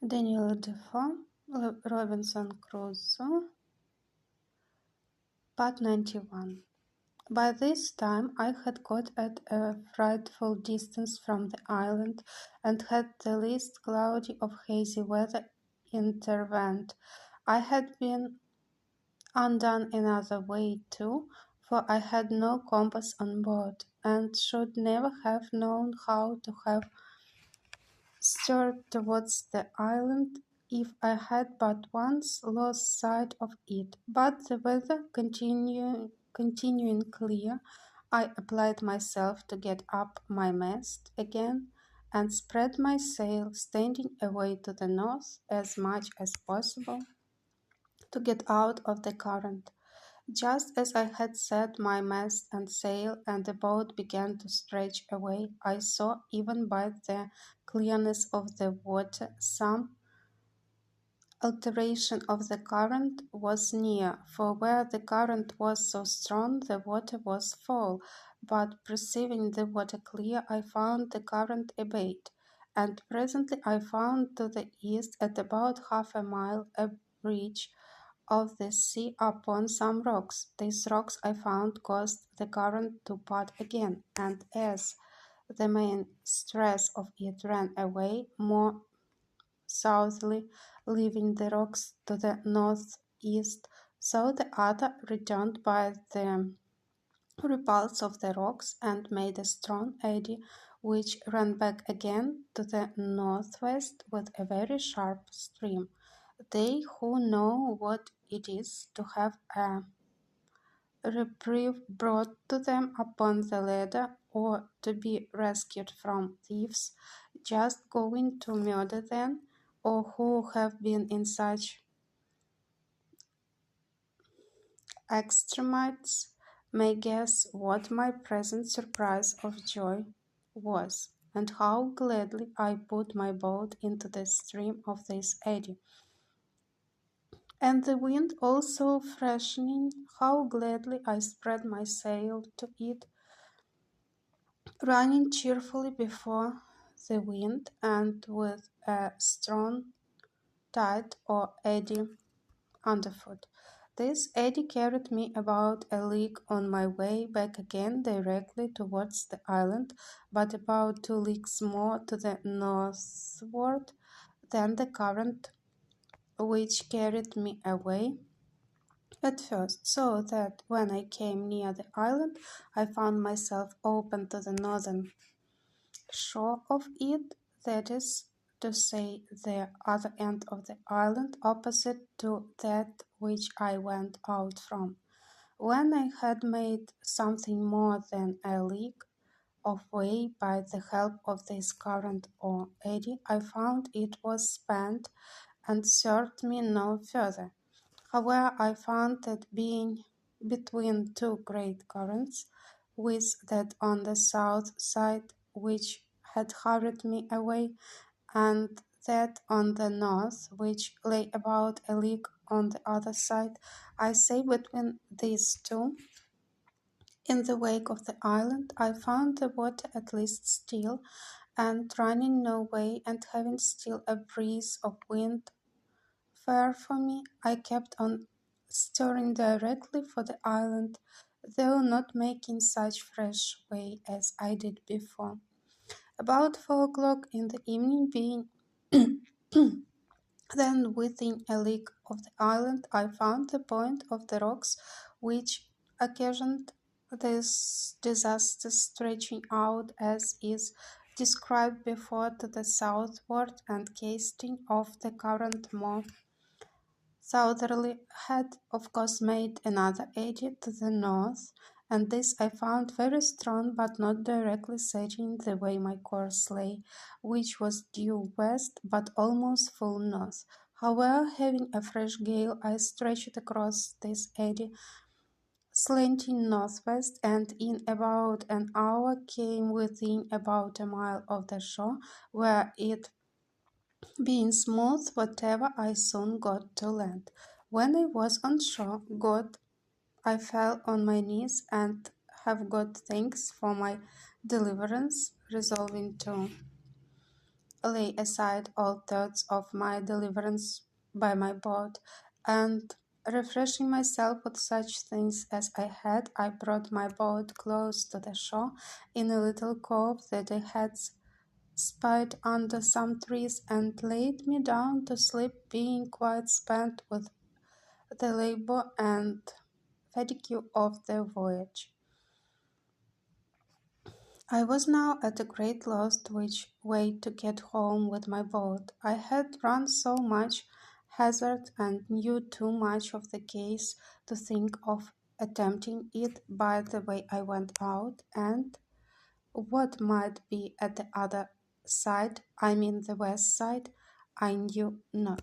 Defoe, Robinson Crusoe, Part 91. By this time I had got at a frightful distance from the island, and had the least cloudy of hazy weather intervened. I had been undone another way too, for I had no compass on board, and should never have known how to have steered towards the island if I had but once lost sight of it. But the weather continuing clear, I applied myself to get up my mast again, and spread my sail, standing away to the north as much as possible to get out of the current. Just as I had set my mast and sail, and the boat began to stretch away, I saw, even by the clearness of the water, some alteration of the current was near, for where the current was so strong the water was full, but perceiving the water clear, I found the current abate, and presently I found to the east, at about half a mile, a bridge of the sea upon some rocks. These rocks I found caused the current to part again, and as the main stress of it ran away more southerly, leaving the rocks to the northeast, so the other returned by the repulse of the rocks and made a strong eddy, which ran back again to the northwest with a very sharp stream. They who know what it is to have a reprieve brought to them upon the ladder, or to be rescued from thieves just going to murder them, or who have been in such extremities, may guess what my present surprise of joy was, and how gladly I put my boat into the stream of this eddy. And the wind also freshening, how gladly I spread my sail to it, running cheerfully before the wind, and with a strong tide or eddy underfoot. This eddy carried me about a league on my way back again directly towards the island, but about 2 leagues more to the northward than the current which carried me away at first, so that when I came near the island, I found myself open to the northern shore of it, that is to say, the other end of the island, opposite to that which I went out from. When I had made something more than a league of way by the help of this current or eddy, I found it was spent and served me no further. However, I found that being between two great currents, with that on the south side which had hurried me away, and that on the north which lay about a league on the other side, I say between these two, in the wake of the island, I found the water at least still, and running no way, and having still a breeze of wind fair for me, I kept on steering directly for the island, though not making such fresh way as I did before. About 4 o'clock in the evening, being then within a league of the island, I found the point of the rocks which occasioned this disaster, stretching out as is described before to the southward, and casting off the current more southerly, had of course made another eddy to the north, and this I found very strong, but not directly setting the way my course lay, which was due west, but almost full north. However, having a fresh gale, I stretched across this eddy, slanting northwest, and in about an hour came within about a mile of the shore, where it being smooth, whatever, I soon got to land. When I was on shore, I fell on my knees and have got thanks for my deliverance, resolving to lay aside all thoughts of my deliverance by my boat, and refreshing myself with such things as I had, I brought my boat close to the shore in a little cove that I had spied under some trees, and laid me down to sleep, being quite spent with the labor and fatigue of the voyage. I was now at a great loss which way to get home with my boat. I had run so much hazard and knew too much of the case to think of attempting it by the way I went out, and what might be at the other side, I mean the west side, I knew not.